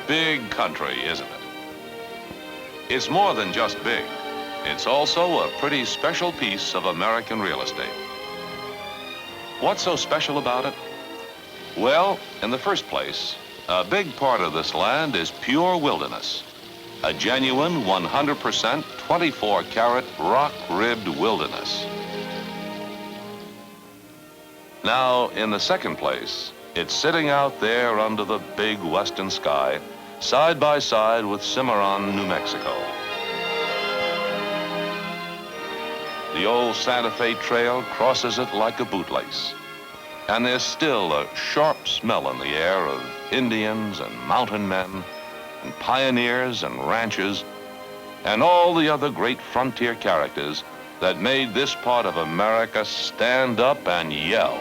Big country, isn't it? It's more than just big. It's also a pretty special piece of American real estate. What's so special about it? Well, in the first place, a big part of this land is pure wilderness. A genuine 100% 24-carat rock-ribbed wilderness. Now, in the second place, it's sitting out there under the big western sky, side by side with Cimarron, New Mexico. The old Santa Fe Trail crosses it like a bootlace. And there's still a sharp smell in the air of Indians and mountain men and pioneers and ranchers and all the other great frontier characters that made this part of America stand up and yell.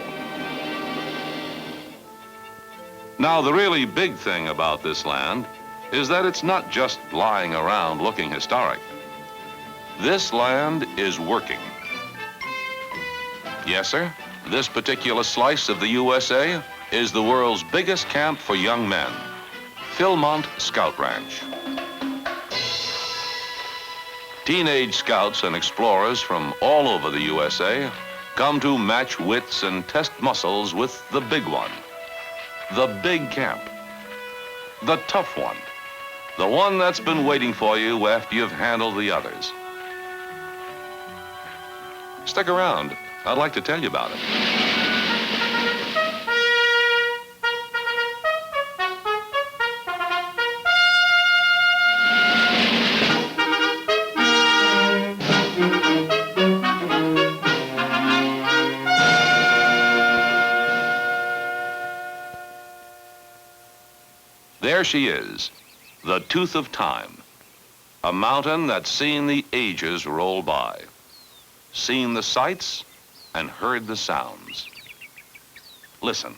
Now, the really big thing about this land is that it's not just lying around looking historic. This land is working. Yes, sir. This particular slice of the USA is the world's biggest camp for young men, Philmont Scout Ranch. Teenage scouts and explorers from all over the USA come to match wits and test muscles with the big one, the big camp, the tough one, the one that's been waiting for you after you've handled the others. Stick around. I'd like to tell you about it. There she is, the Tooth of Time, a mountain that's seen the ages roll by, seen the sights and heard the sounds. Listen.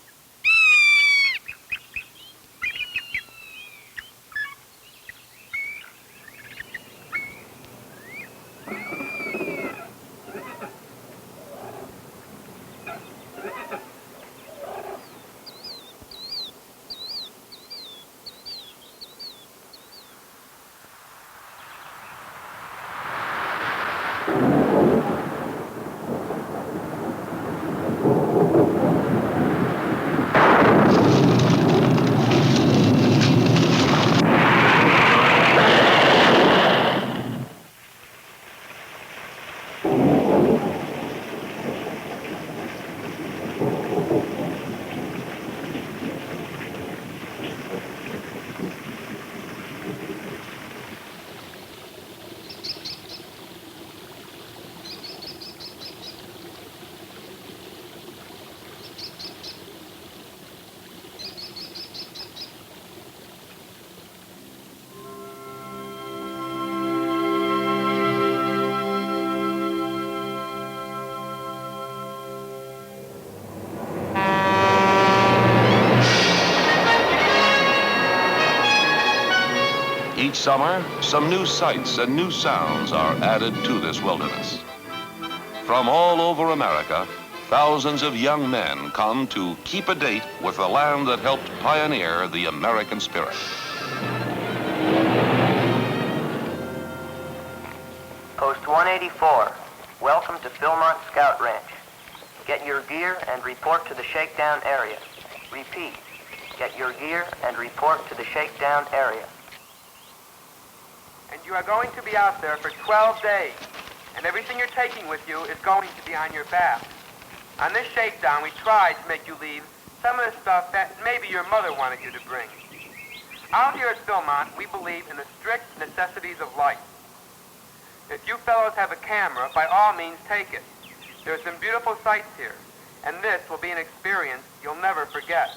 Each summer, some new sights and new sounds are added to this wilderness. From all over America, thousands of young men come to keep a date with the land that helped pioneer the American spirit. Post 184, welcome to Philmont Scout Ranch. Get your gear and report to the shakedown area. Repeat, get your gear and report to the shakedown area. And you are going to be out there for 12 days, and everything you're taking with you is going to be on your back. On this shakedown, we tried to make you leave some of the stuff that maybe your mother wanted you to bring. Out here at Philmont, we believe in the strict necessities of life. If you fellows have a camera, by all means take it. There are some beautiful sights here, and this will be an experience you'll never forget.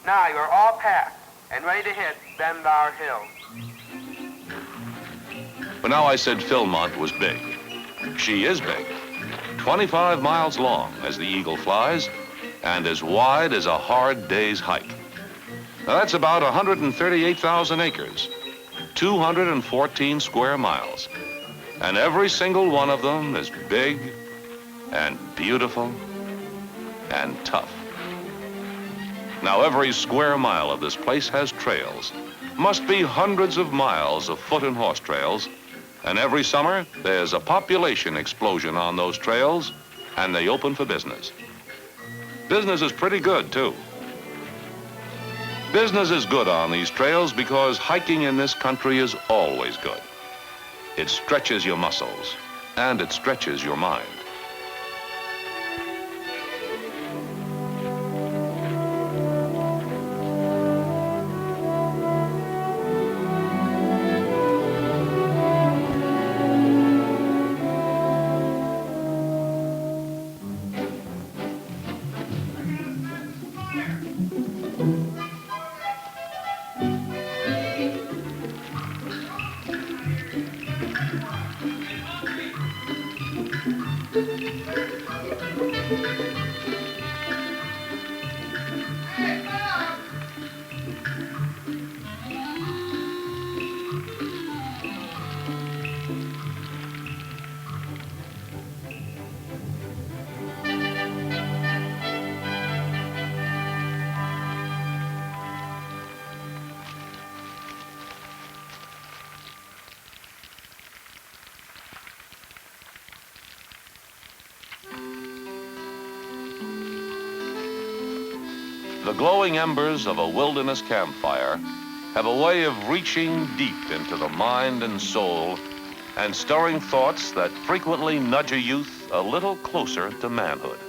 Now you are all packed and ready to hit Bend Our Hill. But now I said Philmont was big. She is big. 25 miles long as the eagle flies, and as wide as a hard day's hike. Now that's about 138,000 acres. 214 square miles. And every single one of them is big and beautiful and tough. Now, every square mile of this place has trails. Must be hundreds of miles of foot and horse trails. And every summer, there's a population explosion on those trails, and they open for business. Business is pretty good, too. Business is good on these trails because hiking in this country is always good. It stretches your muscles, and it stretches your mind. The glowing embers of a wilderness campfire have a way of reaching deep into the mind and soul and stirring thoughts that frequently nudge a youth a little closer to manhood.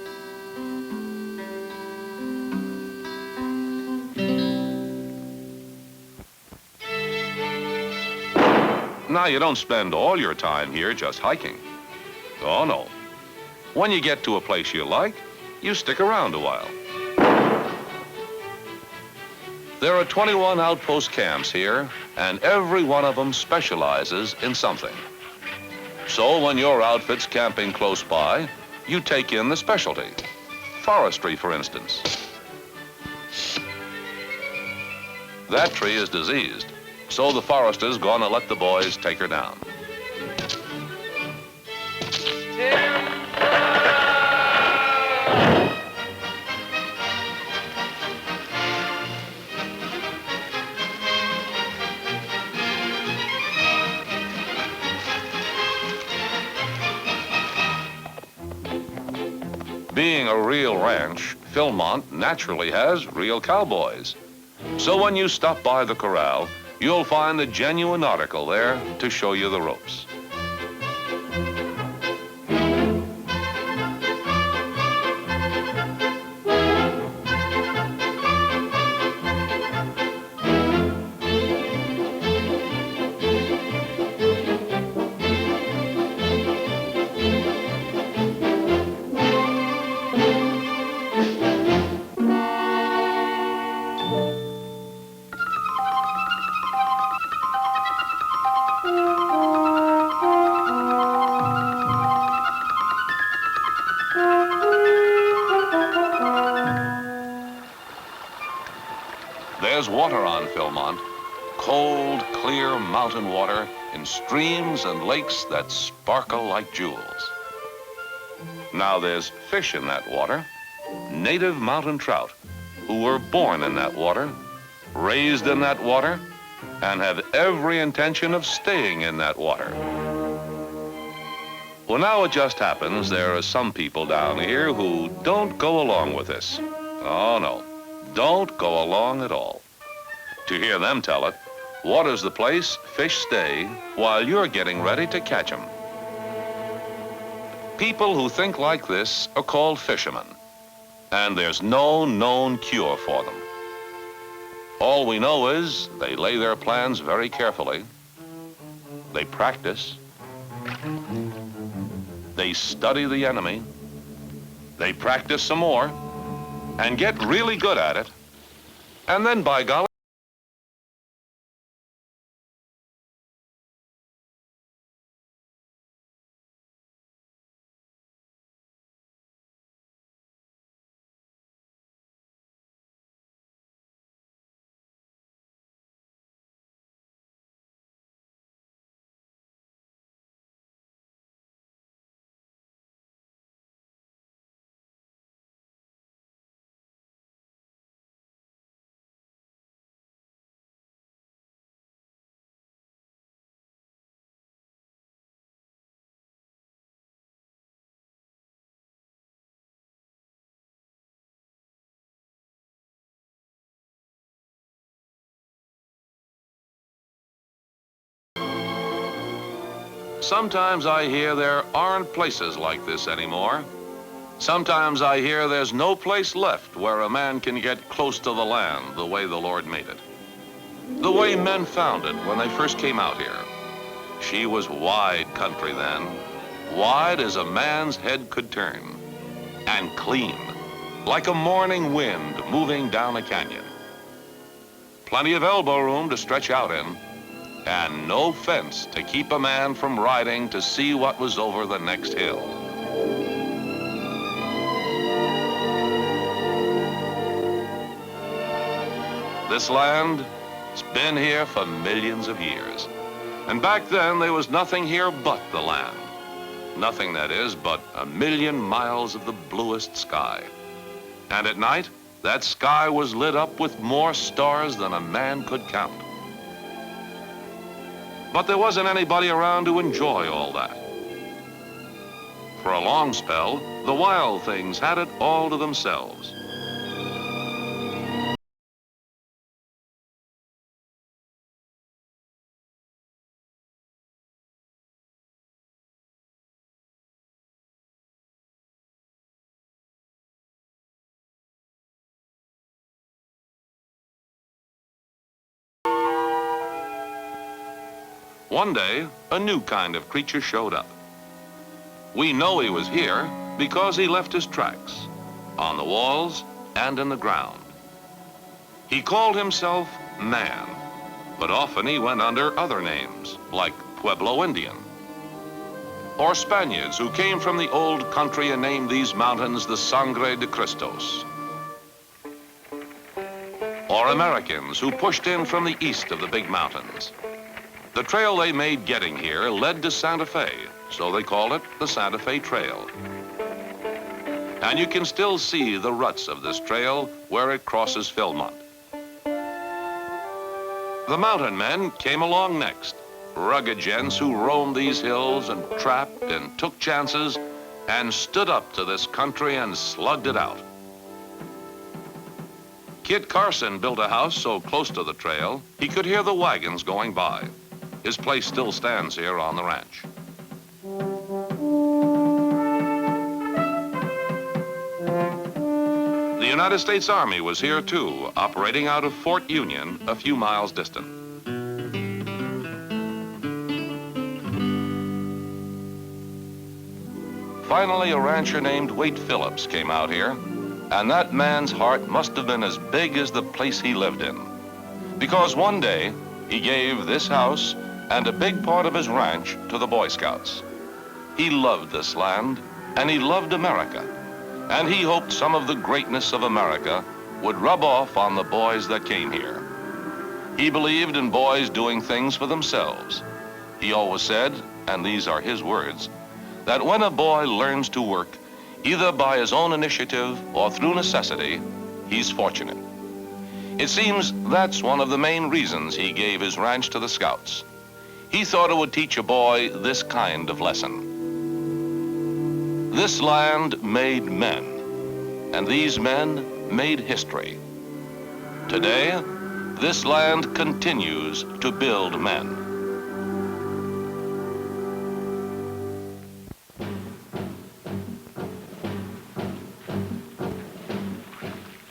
Now, you don't spend all your time here just hiking. Oh, no. When you get to a place you like, you stick around a while. There are 21 outpost camps here, and every one of them specializes in something. So when your outfit's camping close by, you take in the specialty. Forestry, for instance. That tree is diseased, so the forester's gonna let the boys take her down. Being a real ranch, Philmont naturally has real cowboys. So when you stop by the corral, you'll find a genuine article there to show you the ropes. There's water on Philmont, cold, clear mountain water in streams and lakes that sparkle like jewels. Now there's fish in that water, native mountain trout, who were born in that water, raised in that water, and have every intention of staying in that water. Well, now it just happens there are some people down here who don't go along with this. Oh, no, don't go along at all. To hear them tell it, water's the place fish stay while you're getting ready to catch them. People who think like this are called fishermen, and there's no known cure for them. All we know is they lay their plans very carefully. They practice. They study the enemy. They practice some more and get really good at it. And then, by golly, Sometimes I hear there aren't places like this anymore. Sometimes I hear there's no place left where a man can get close to the land the way the Lord made it. The way men found it when they first came out here. She was wide country then, wide as a man's head could turn, and clean, like a morning wind moving down a canyon. Plenty of elbow room to stretch out in, and no fence to keep a man from riding to see what was over the next hill. This land has been here for millions of years. And back then, there was nothing here but the land. Nothing, that is, but a million miles of the bluest sky. And at night, that sky was lit up with more stars than a man could count. But there wasn't anybody around to enjoy all that. For a long spell, the wild things had it all to themselves. One day, a new kind of creature showed up. We know he was here because he left his tracks on the walls and in the ground. He called himself man, but often he went under other names, like Pueblo Indian, or Spaniards who came from the old country and named these mountains the Sangre de Cristos, or Americans who pushed in from the east of the big mountains. The trail they made getting here led to Santa Fe, so they called it the Santa Fe Trail. And you can still see the ruts of this trail where it crosses Philmont. The mountain men came along next, rugged gents who roamed these hills and trapped and took chances and stood up to this country and slugged it out. Kit Carson built a house so close to the trail he could hear the wagons going by. His place still stands here on the ranch. The United States Army was here too, operating out of Fort Union, a few miles distant. Finally, a rancher named Waite Phillips came out here, and that man's heart must have been as big as the place he lived in. Because one day, he gave this house and a big part of his ranch to the Boy Scouts. He loved this land, and he loved America, and he hoped some of the greatness of America would rub off on the boys that came here. He believed in boys doing things for themselves. He always said, and these are his words, that when a boy learns to work, either by his own initiative or through necessity, he's fortunate. It seems that's one of the main reasons he gave his ranch to the Scouts. He thought it would teach a boy this kind of lesson. This land made men, and these men made history. Today, this land continues to build men.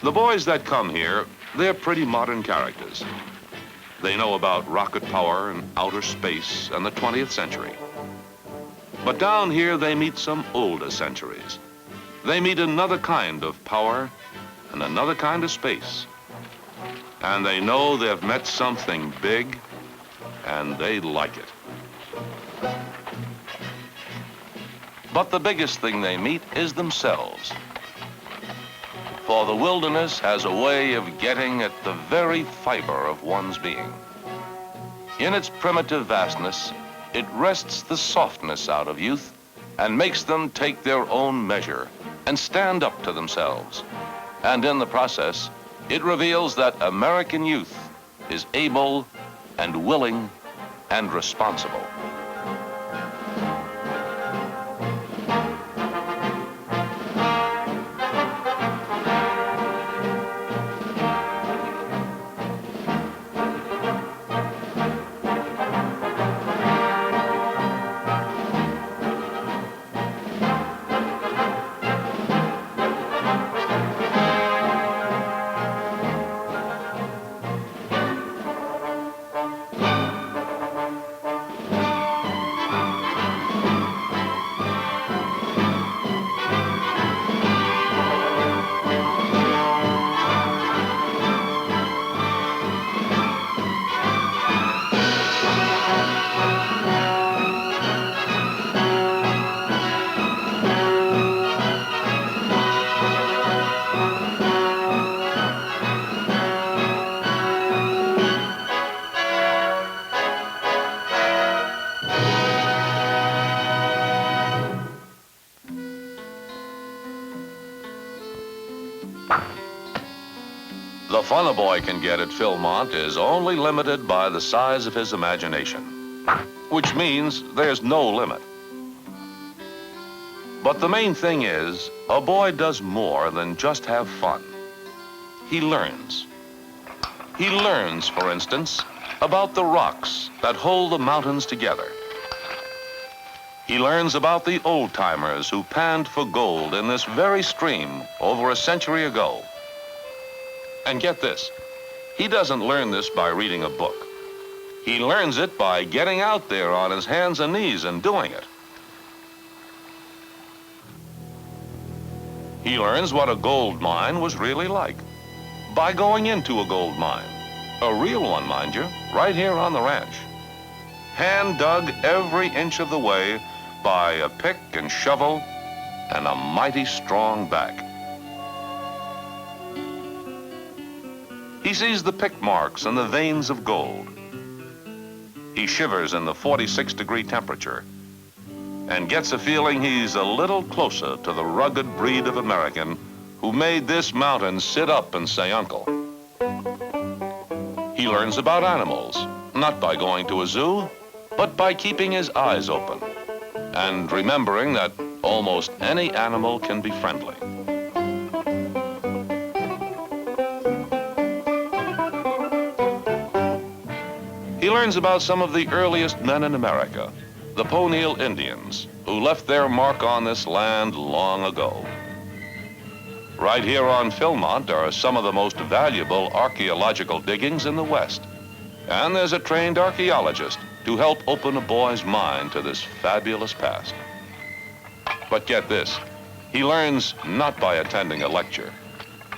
The boys that come here, they're pretty modern characters. They know about rocket power and outer space and the 20th century. But down here, they meet some older centuries. They meet another kind of power and another kind of space. And they know they've met something big, and they like it. But the biggest thing they meet is themselves. For the wilderness has a way of getting at the very fiber of one's being. In its primitive vastness, it wrests the softness out of youth and makes them take their own measure and stand up to themselves. And in the process, it reveals that American youth is able and willing and responsible. fun a boy can get at Philmont is only limited by the size of his imagination, which means there's no limit. But the main thing is, a boy does more than just have fun. He learns. He learns, for instance, about the rocks that hold the mountains together. He learns about the old-timers who panned for gold in this very stream over a century ago. And get this, he doesn't learn this by reading a book. He learns it by getting out there on his hands and knees and doing it. He learns what a gold mine was really like by going into a gold mine. A real one, mind you, right here on the ranch. Hand dug every inch of the way by a pick and shovel and a mighty strong back. He sees the pick marks and the veins of gold. He shivers in the 46-degree temperature and gets a feeling he's a little closer to the rugged breed of American who made this mountain sit up and say uncle. He learns about animals, not by going to a zoo, but by keeping his eyes open and remembering that almost any animal can be friendly. He learns about some of the earliest men in America, the Poneel Indians, who left their mark on this land long ago. Right here on Philmont are some of the most valuable archaeological diggings in the West. And there's a trained archaeologist to help open a boy's mind to this fabulous past. But get this, he learns not by attending a lecture,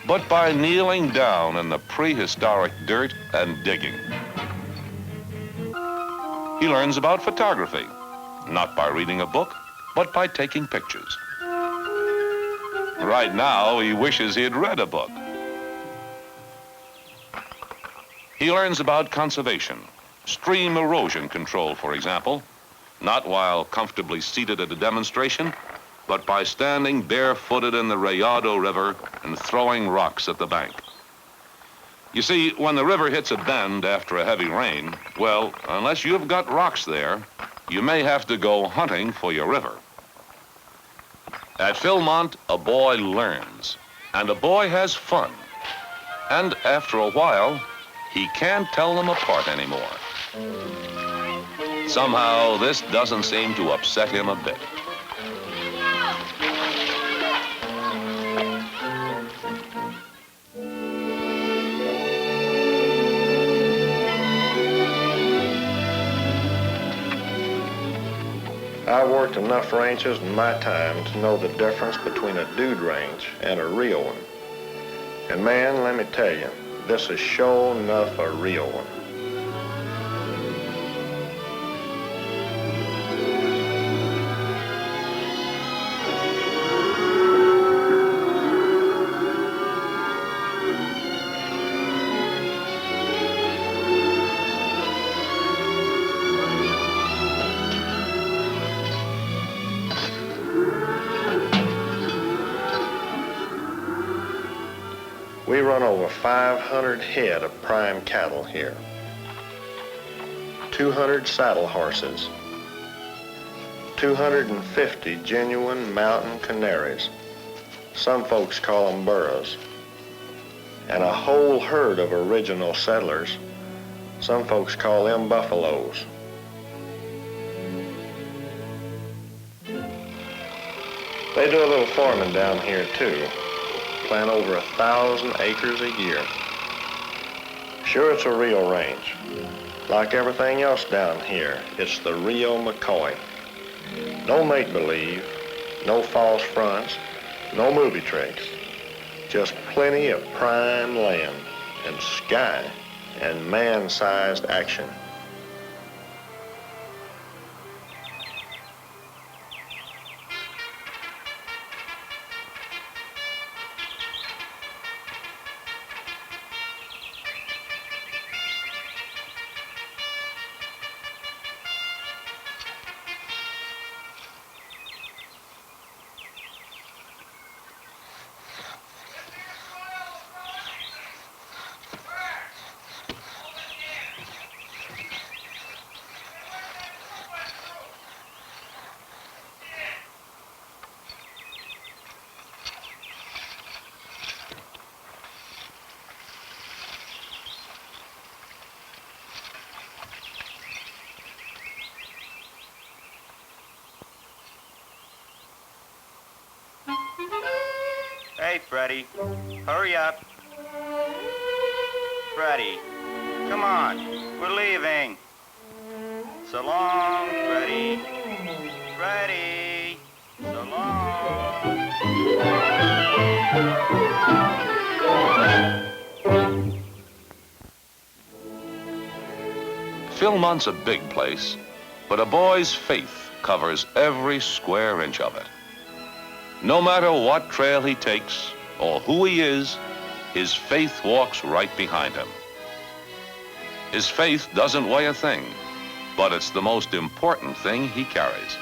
but by kneeling down in the prehistoric dirt and digging. He learns about photography, not by reading a book, but by taking pictures. Right now, he wishes he had read a book. He learns about conservation, stream erosion control, for example, not while comfortably seated at a demonstration, but by standing barefooted in the Rayado River and throwing rocks at the bank. You see, when the river hits a bend after a heavy rain, well, unless you've got rocks there, you may have to go hunting for your river. At Philmont, a boy learns, and a boy has fun. And after a while, he can't tell them apart anymore. Somehow, this doesn't seem to upset him a bit. I've worked enough ranches in my time to know the difference between a dude ranch and a real one. And man, let me tell you, this is sure enough a real one. We run over 500 head of prime cattle here, 200 saddle horses, 250 genuine mountain canaries, some folks call them burros, and a whole herd of original settlers, some folks call them buffaloes. They do a little farming down here too. Plant over 1,000 acres a year. Sure, it's a real range. Like everything else down here, it's the real McCoy. No make-believe, no false fronts, no movie tricks. Just plenty of prime land and sky and man-sized action. Hey, Freddie, hurry up. Freddie, come on, we're leaving. So long, Freddie. Freddie, so long. Philmont's a big place, but a boy's faith covers every square inch of it. No matter what trail he takes or who he is, his faith walks right behind him. His faith doesn't weigh a thing, but it's the most important thing he carries.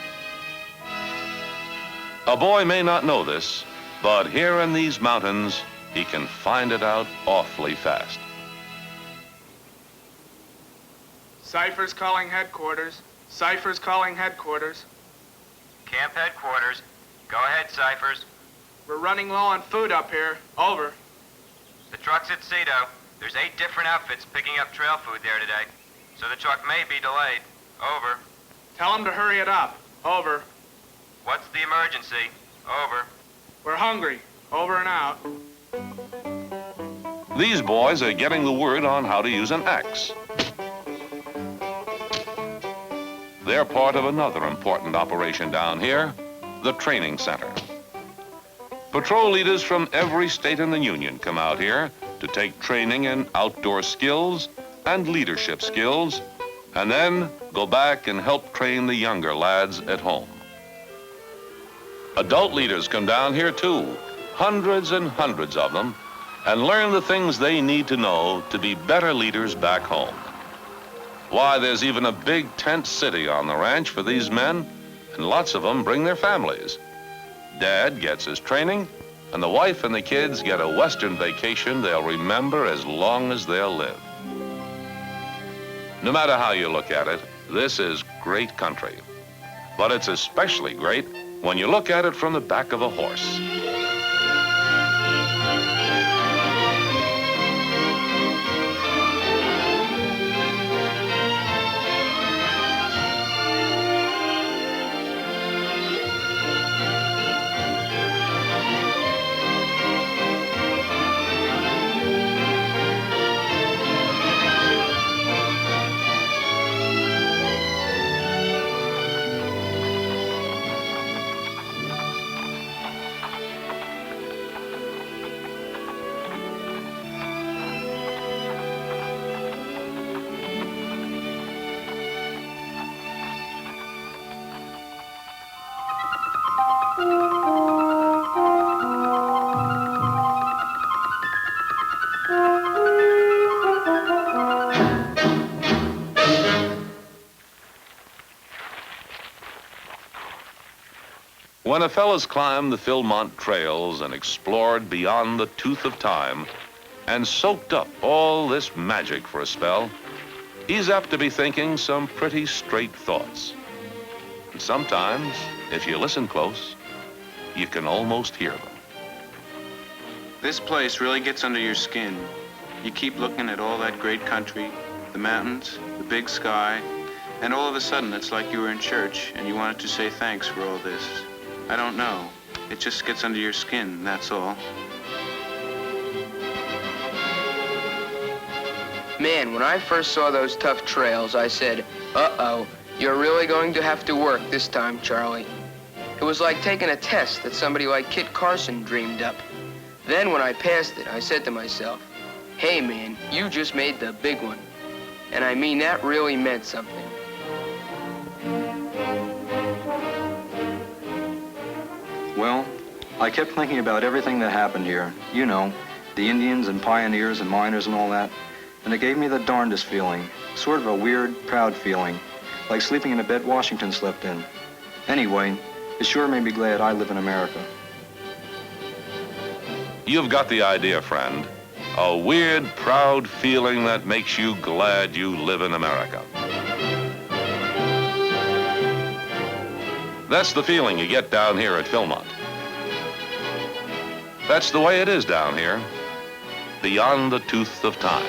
A boy may not know this, but here in these mountains, he can find it out awfully fast. Cypher's calling headquarters. Cypher's calling headquarters. Camp headquarters. Go ahead, Cyphers. We're running low on food up here. Over. The truck's at Cedo. There's 8 different outfits picking up trail food there today, so the truck may be delayed. Over. Tell them to hurry it up. Over. What's the emergency? Over. We're hungry. Over and out. These boys are getting the word on how to use an axe. They're part of another important operation down here, the training center. Patrol leaders from every state in the Union come out here to take training in outdoor skills and leadership skills, and then go back and help train the younger lads at home. Adult leaders come down here too, hundreds and hundreds of them, and learn the things they need to know to be better leaders back home. Why, there's even a big tent city on the ranch for these men, and lots of them bring their families. Dad gets his training, and the wife and the kids get a Western vacation they'll remember as long as they'll live. No matter how you look at it, this is great country. But it's especially great when you look at it from the back of a horse. When a fellow's climbed the Philmont trails and explored beyond the tooth of time and soaked up all this magic for a spell, he's apt to be thinking some pretty straight thoughts. And sometimes, if you listen close, you can almost hear them. This place really gets under your skin. You keep looking at all that great country, the mountains, the big sky, and all of a sudden it's like you were in church and you wanted to say thanks for all this. I don't know. It just gets under your skin, that's all. Man, when I first saw those tough trails, I said, uh-oh, you're really going to have to work this time, Charlie. It was like taking a test that somebody like Kit Carson dreamed up. Then when I passed it, I said to myself, hey man, you just made the big one. And I mean, that really meant something. Well, I kept thinking about everything that happened here. You know, the Indians and pioneers and miners and all that. And it gave me the darndest feeling. Sort of a weird, proud feeling. Like sleeping in a bed Washington slept in. Anyway, it sure made me glad I live in America. You've got the idea, friend. A weird, proud feeling that makes you glad you live in America. That's the feeling you get down here at Philmont. That's the way it is down here, beyond the tooth of time.